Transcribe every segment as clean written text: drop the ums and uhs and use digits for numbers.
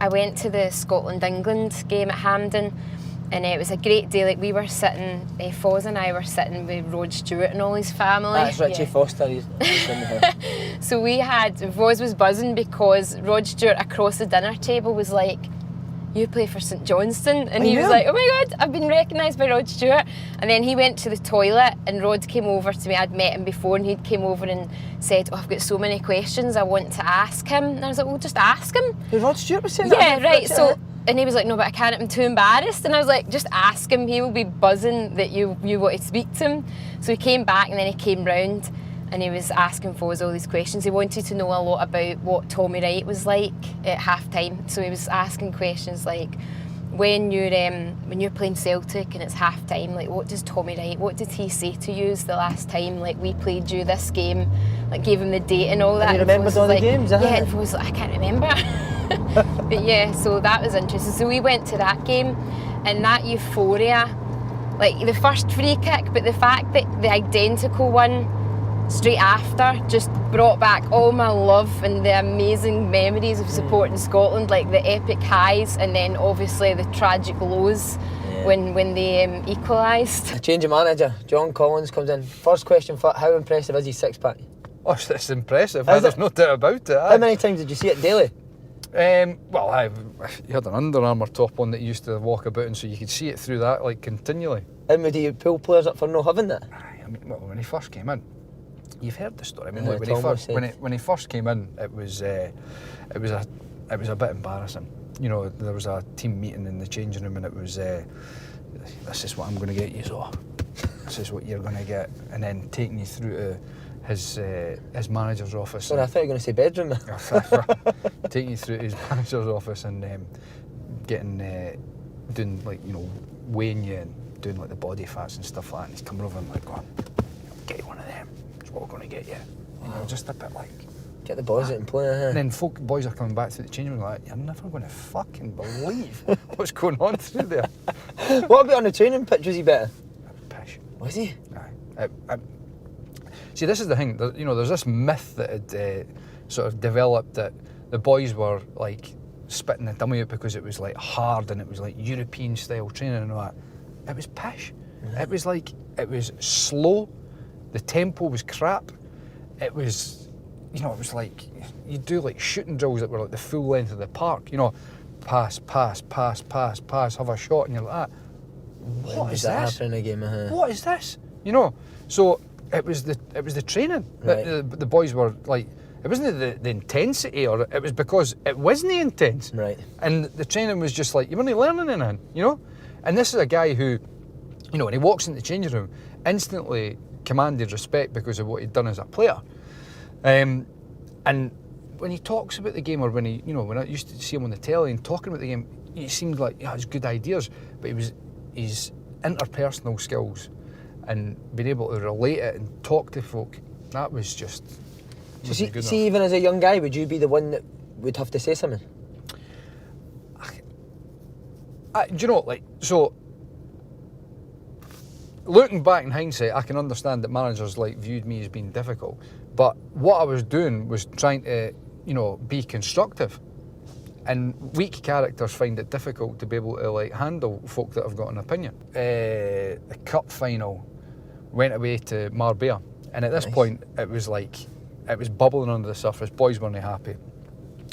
I went to the Scotland-England game at Hampden, and it was a great day. Like, we were sitting, Foz and I were sitting with Rod Stewart and all his family. That's Richie Foster. He's in there. So Foz was buzzing because Rod Stewart across the dinner table was like, "You play for St Johnstone," and he was like, "Oh my God, I've been recognised by Rod Stewart." And then he went to the toilet, and Rod came over to me. I'd met him before, and he'd came over and said, "Oh, I've got so many questions I want to ask him." And I was like, "Well, just ask him." Rod Stewart was saying that? Yeah, right. So, and he was like, "No, but I can't. I'm too embarrassed." And I was like, "Just ask him. He will be buzzing that you want to speak to him." So he came back, and then he came round, and he was asking Foz all these questions. He wanted to know a lot about what Tommy Wright was like at half time. So he was asking questions like, when you're playing Celtic and it's half time, like, what does Tommy Wright, what did he say to you the last time, like, we played you this game, like, gave him the date and all that. And he remembered all the games, yeah, and Foz was like, I can't remember. But yeah, so that was interesting. So we went to that game, and that euphoria, like the first free kick, but the fact that the identical one straight after just brought back all my love and the amazing memories of supporting Scotland, like the epic highs and then obviously the tragic lows when they equalised. A change of manager, John Collins comes in. First question, how impressive is his six-pack? Oh, it's impressive. There's no doubt about it. How many times did you see it daily? Well, you had an Under Armour top on that you used to walk about, and so you could see it through that like continually. And would you pull players up for not having that? I mean, well, when he first came in, you've heard the story. I mean, Yeah, look, when he first came in, it was a bit embarrassing. You know, there was a team meeting in the changing room, and it was, this is what I'm going to get you, so this is what you're going to get, and then taking you through to his manager's office. Sorry, I thought you were going to say bedroom. Taking you through to his manager's office and doing, like, you know, weighing you and doing like the body fats and stuff like that. And he's coming over and like, "Go on, get you one of them. That's what we're going to get you." You know, just a bit like, get the boys out and play. And then boys are coming back to the changing room like, "You're never going to fucking believe what's going on through there." What about on the training pitch? Was he better? Pish. Was he? Aye. See, this is the thing. You know, there's this myth that had sort of developed that the boys were like spitting the dummy out because it was like hard and it was like European style training and all that. It was pish. Yeah. It was slow. The tempo was crap. It was, you know, it was like you do like shooting drills that were like the full length of the park. You know, pass, have a shot, and you're like, what is this? In a game, What is this? You know, so it was the training that the boys were like. It wasn't the intensity, or it was because it wasn't intense. Right. And the training was just like, you weren't learning anything, you know? And this is a guy who, you know, when he walks in the changing room, instantly commanded respect because of what he'd done as a player. And when he talks about the game, or when I used to see him on the telly and talking about the game, he seemed like he has good ideas, but his interpersonal skills and being able to relate it and talk to folk, that was just... So see, even as a young guy, would you be the one that would have to say something? Do you know, like, so looking back in hindsight, I can understand that managers like viewed me as being difficult, but what I was doing was trying to, you know, be constructive. And weak characters find it difficult to be able to like handle folk that have got an opinion. The cup final went away to Marbella, and at this point it was like, it was bubbling under the surface. Boys weren't happy,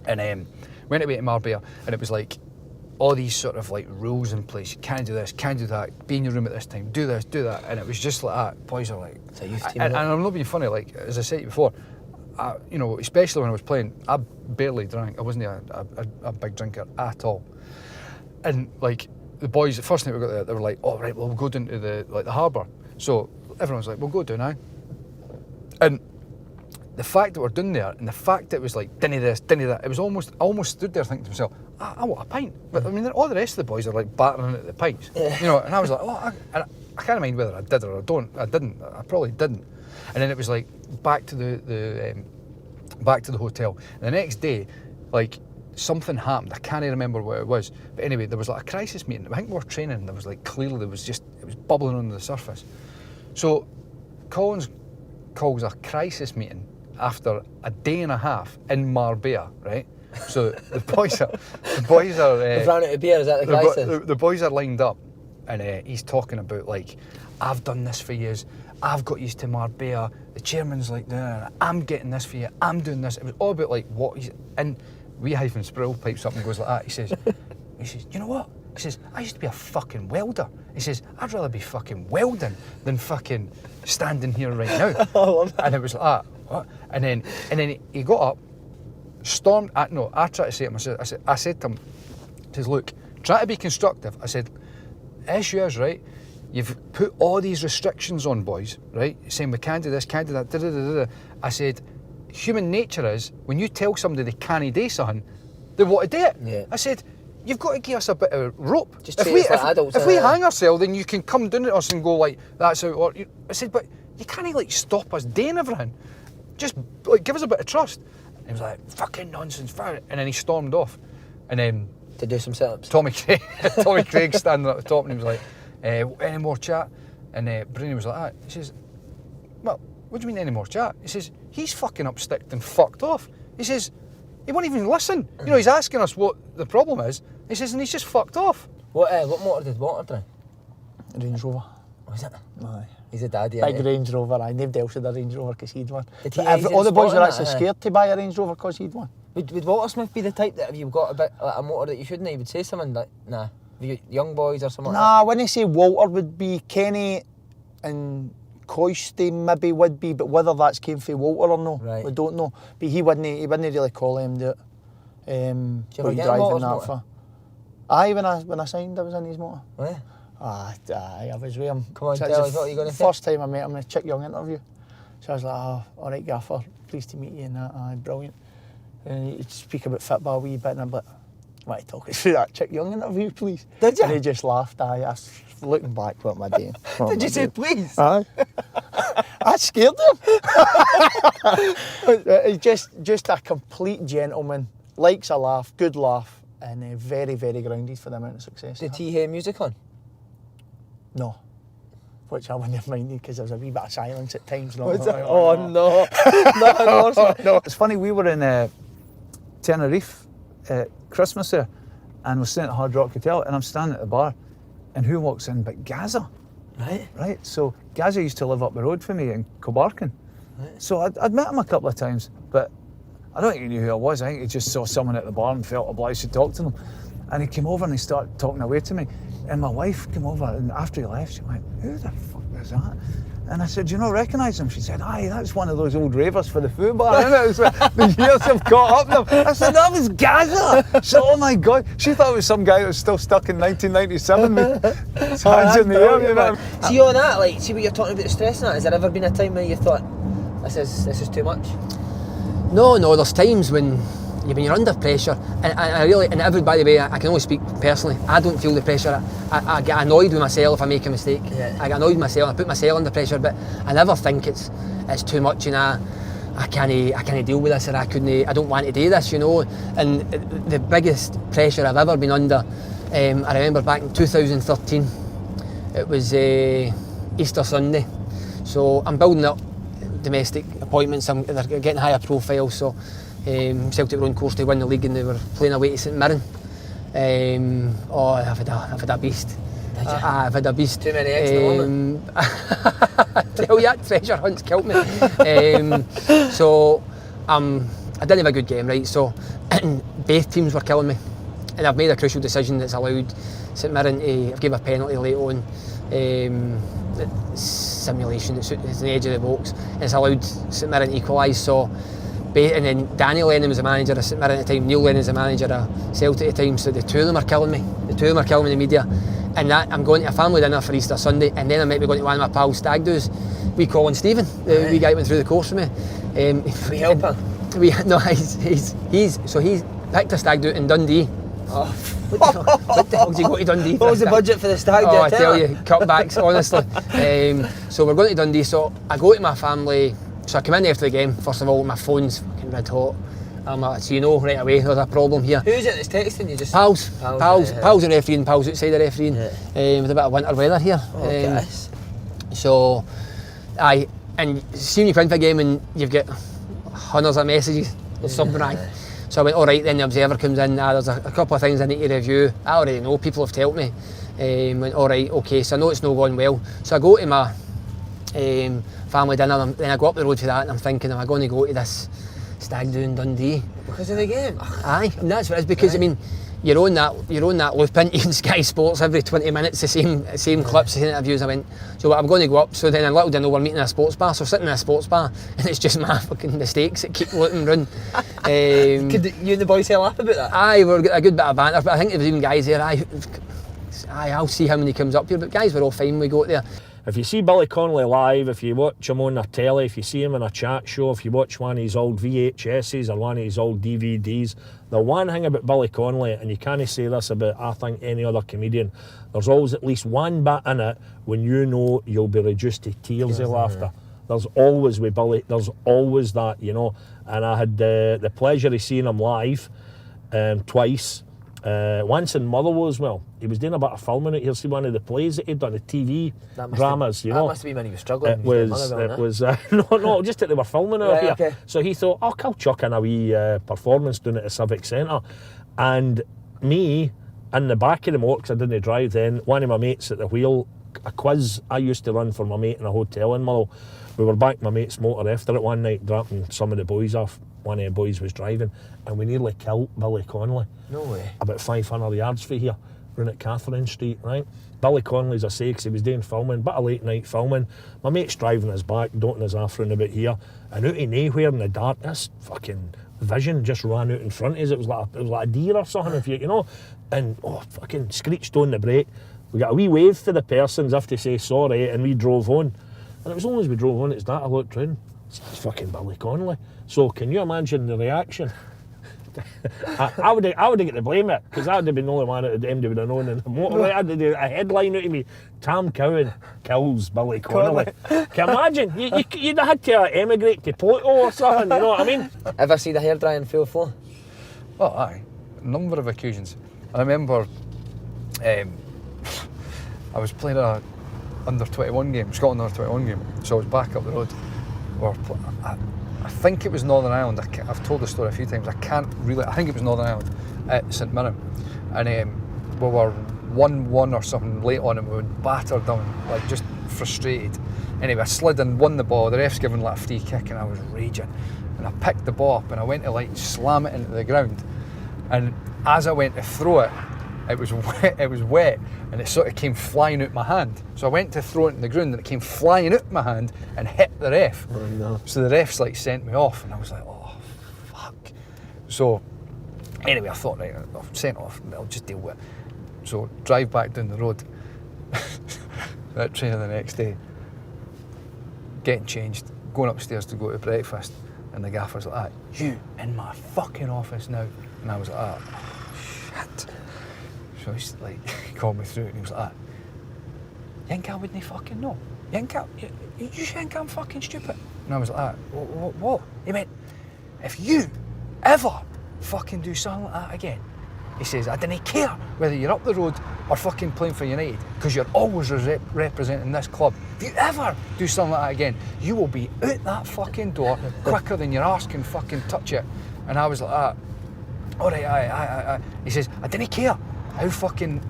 and went away to Marbella, and it was like all these sort of like rules in place. You can't do this, can't do that. Be in your room at this time. Do this, do that. And it was just like that. Boys are like, it's a youth team, and I'm not being funny. Like, as I said before, you know, especially when I was playing, I barely drank. I wasn't a big drinker at all. And like the boys, the first night we got there, they were like, "Oh right, well we'll go down to the harbour." So everyone was like, "We'll go down now." And the fact that we're down there, and the fact that it was like, dinny this, dinny that, it was almost, I almost stood there thinking to myself, I want a pint. But I mean, all the rest of the boys are like battering at the pints, you know, and I was like, oh, I can't mind whether I did or I didn't. I probably didn't. And then it was like, back to the hotel. And the next day, like, something happened. I can't remember what it was. But anyway, there was like a crisis meeting. I think we were training, and there was like, clearly it was bubbling under the surface. So Collins calls a crisis meeting after a day and a half in Marbella, right? So the boys are We've ran out of beer, is that the crisis? the boys are lined up, and he's talking about like, I've done this for years, I've got used to Marbella, the chairman's like, no, I'm getting this for you, I'm doing this. It was all about like what he's, and wee hyphen Sproul pipes up and goes like that. He says, you know what? He says, I used to be a fucking welder. He says, I'd rather be fucking welding than fucking standing here right now. And it was like that. What? And then he got up, stormed. I tried to say to him. I said to him, look, try to be constructive. I said, issue is right. You've put all these restrictions on boys, right? Saying we can't do this, can't do that. Da, da, da, da. I said, human nature is when you tell somebody they can't do something, they want to do it. Yeah. I said, you've got to give us a bit of rope. Just if we hang ourselves, then you can come down at us and go like, that's how it works. I said, but you can't like stop us doing everything. Just like give us a bit of trust. And he was like, fucking nonsense, and then he stormed off. And then to do some sit-ups. Tommy Craig standing at the top, and he was like, any more chat? And Bruni was like that. He says, well, what do you mean any more chat? He says, he's fucking upsticked and fucked off. He says, he won't even listen. You know, he's asking us what the problem is. He says, and he's just fucked off. What motor did Water drive? Range Rover. Was it? Aye. He's a daddy. Big Range Rover. I nobody else had a Range Rover because he'd won. All the boys were actually scared to buy a Range Rover because he'd won. Would Walter Smith be the type that if you've got a bit like a motor that you shouldn't, he would say something like, nah, young boys or something? Nah, when they say Walter would be Kenny and Coisty maybe would be, but whether that's came from Walter or no, right. we don't know. But he wouldn't really call him do it. Did you ever but get driving Walter's that motor? far. Aye, when I signed, I was in his motor. Oh, yeah. Aye, I was with him. Come on, So tell it's us the what you're going to say. First time I met him in a Chick Young interview. So I was like, oh, all right, Gaffer, pleased to meet you and that. Aye, brilliant. And he'd speak about football a wee bit, and I'm like, why talk us through that Chick Young interview, please? Did you? And he just laughed. Aye, looking back, what am I doing? Did you say please? Aye. I scared him. He's just a complete gentleman, likes a laugh, good laugh, and very, very grounded for the amount of success. Did he hear music on? No. Which I wouldn't have minded because there was a wee bit of silence at times. Was it? Oh no. No. It's funny, we were in Tenerife at Christmas there, and we're sitting at Hard Rock Hotel, and I'm standing at the bar, and who walks in but Gaza? Right. So Gaza used to live up the road for me in Cobarkin. Right. So I'd met him a couple of times, but I don't think he knew who I was. I think he just saw someone at the bar and felt obliged to talk to them. And he came over and he started talking away to me. And my wife came over, and after he left, she went, who the fuck was that? And I said, do you not recognise him? She said, aye, that's one of those old ravers for the food bar, isn't it? The years have caught up with him. I said, that was Gaza. So, oh my God. She thought it was some guy that was still stuck in 1997 with his hands in the air. You know? See on that, like, see what you're talking about the stress and that, has there ever been a time where you thought, this is too much? No, there's times when you're under pressure, and I really, and everybody, by the way, I can only speak personally, I don't feel the pressure. I get annoyed with myself if I make a mistake. Yeah. I get annoyed with myself, I put myself under pressure, but I never think it's too much, and I can't deal with this, or I don't want to do this, you know. And the biggest pressure I've ever been under, I remember back in 2013, it was Easter Sunday, so I'm building up domestic appointments, they're getting higher profile, so Celtic were on course to win the league and they were playing away to St Mirren. I've had a beast. I've had a beast. Too many eggs in the moment. Tell you, that treasure hunt's killed me. So I didn't have a good game, right? So both teams were killing me, and I've made a crucial decision that's allowed St Mirren to give a penalty late on. Simulation, it's the edge of the box, and it's allowed St Mirren to equalise. So, and then Daniel Lennon was the manager of St Mirren at the time, Neil Lennon was the manager of Celtic at the time, so the two of them are killing me. The two of them are killing me in the media. And that, I'm going to a family dinner for Easter Sunday, and then I might be going to one of my pals' stag do's. We call him Stephen, the wee guy went through the course with me. We help him? No, he's picked a stag do in Dundee. Oh. What the hell did you go to Dundee? What was the budget for the stag do? Oh, I tell you, cutbacks, honestly. So we're going to Dundee, so I go to my family. So I come in after the game, first of all, my phone's fucking red hot. I'm like, so you know right away there's a problem here. Who's it that's texting you? Just Pals are refereeing, pals outside the refereeing, with a bit of winter weather here. So, and see when you come in for a game and you've got hundreds of messages, there's something right. So I went, all right, then the Observer comes in, there's a couple of things I need to review. I already know, people have told me. Went, all right, okay, so I know it's not going well. So I go to my family dinner, and then I go up the road for that, and I'm thinking, am I going to go to this stag do in Dundee? Because of the game. Aye, and that's what it is, because I mean, you're on that loop in Sky Sports every 20 minutes, the same clips, the same interviews. I went, so I'm going to go up. So then, little did I know, we're meeting in a sports bar. So sitting in a sports bar, and it's just my fucking mistakes that keep looking run. Could you and the boys have a laugh about that? Aye, we're a good bit of banter. But I think there was even guys there. Aye, I'll see him when he comes up here. But guys were all fine when we got there. If you see Billy Connolly live, if you watch him on the telly, if you see him in a chat show, if you watch one of his old VHSs or one of his old DVDs, the one thing about Billy Connolly, and you can't say this about, I think, any other comedian, there's always at least one bit in it when you know you'll be reduced to tears of laughter. There's always with Billy, there's always that, you know. And I had the pleasure of seeing him live twice. Once in Motherwell as well. He was doing a bit of filming out here. See one of the plays that he'd done, the TV dramas, you know. That must have been when he was struggling. It was no, just that they were filming out here. Okay. So he thought, I'll chuck in a wee performance down at the Civic Centre. And me, in the back of the motor, because I didn't drive then, one of my mates at the wheel, a quiz I used to run for my mate in a hotel in Motherwell. We were back my mate's motor after it one night, dropping some of the boys off. One of the boys was driving, and we nearly killed Billy Connolly. No way. About 500 yards from here, round at Catherine Street, right? Billy Connolly, as I say, because he was doing filming, bit of late night filming. My mate's driving his back, dotting his off round about here, and out of nowhere in the dark, this fucking vision just ran out in front of us. It was like a deer or something, if you know. And fucking screeched on the brake. We got a wee wave to the person as if to say sorry, and we drove on. And it was only as we drove on, it's that I looked round. It's fucking Billy Connolly. So can you imagine the reaction? I would have get to blame it, because I would have been the only one that MD would have known in the motorway. I had to do a headline out of me: Tam Cowan kills Billy Connolly. Can you imagine? You'd have had to emigrate to Pluto or something, you know what I mean? Ever see the hairdryer in full flow? Well, aye, a number of occasions. I remember I was playing a under-21 game, Scotland under-21 game, so I was back up the road. I think it was Northern Ireland. I've told the story a few times. I think it was Northern Ireland at St Mirren, and we were 1-1 or something late on, and we were battered down, like just frustrated. Anyway, I slid and won the ball. The ref's given like a free kick, and I was raging. And I picked the ball up, and I went to like slam it into the ground. And as I went to throw it, it was wet, and it sort of came flying out my hand. So I went to throw it in the ground, and it came flying out my hand and hit the ref. Oh, no. So the ref's like sent me off, and I was like, oh fuck. So anyway, I thought, right, I've sent off, I'll just deal with it. So drive back down the road. That training the next day, getting changed, going upstairs to go to breakfast, and the gaffer's like, you in my fucking office now. And I was like, oh shit. So he's like, he called me through, and he was like, you think I wouldn't fucking know? You think I'm fucking stupid? And I was like, what? He went, if you ever fucking do something like that again, he says, I didn't care whether you're up the road or fucking playing for United, because you're always representing this club. If you ever do something like that again, you will be out that fucking door quicker than your arse can fucking touch it. And I was like, all right, aye. He says, I didn't care how fucking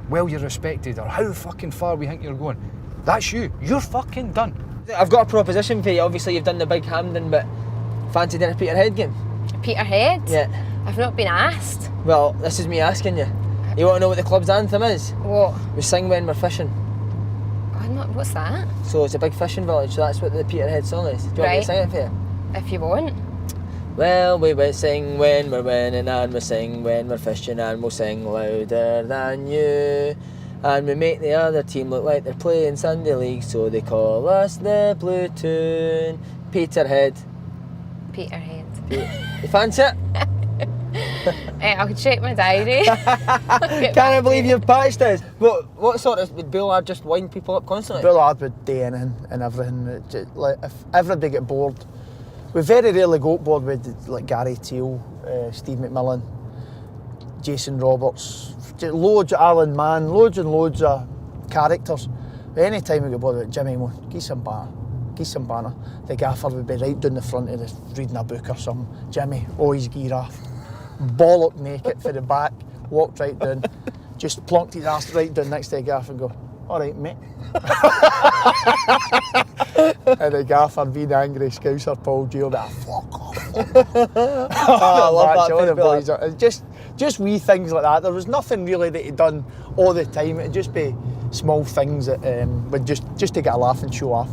well you're respected or how fucking far we think you're going. That's you. You're fucking done. I've got a proposition for you. Obviously, you've done the big Hampden, but fancy doing a Peterhead game? Peterhead? Yeah. I've not been asked. Well, this is me asking you. You want to know what the club's anthem is? What? We sing when we're fishing. What's that? So it's a big fishing village, so that's what the Peterhead song is. Do you want me to sing it for you? If you want. Well, we will sing when we're winning, and we'll sing when we're fishing, and we'll sing louder than you. And we make the other team look like they're playing Sunday League, so they call us the Blue Toon. Peterhead. Peterhead. You fancy it? I'll check my diary. Can't I believe you've patched this? What sort of, would Bullard just wind people up constantly? Bullard would do anything and everything. Like, if everybody get bored, we very rarely go bored with like Gary Teal, Steve McMillan, Jason Roberts, loads of Alan Mann, loads and loads of characters. But any time we get bored with Jimmy, give some banner. The gaffer would be right down the front of the reading a book or something. Jimmy, he's gear off. bollock naked for the back, walked right down, just plonked his ass right down next to the gaffer and go, all right, mate. And the gaffer, being angry Scouser, Paul Gill, fuck off. I love that. The boys, just wee things like that. There was nothing really that he'd done all the time. It'd just be small things that would just to get a laugh and show off.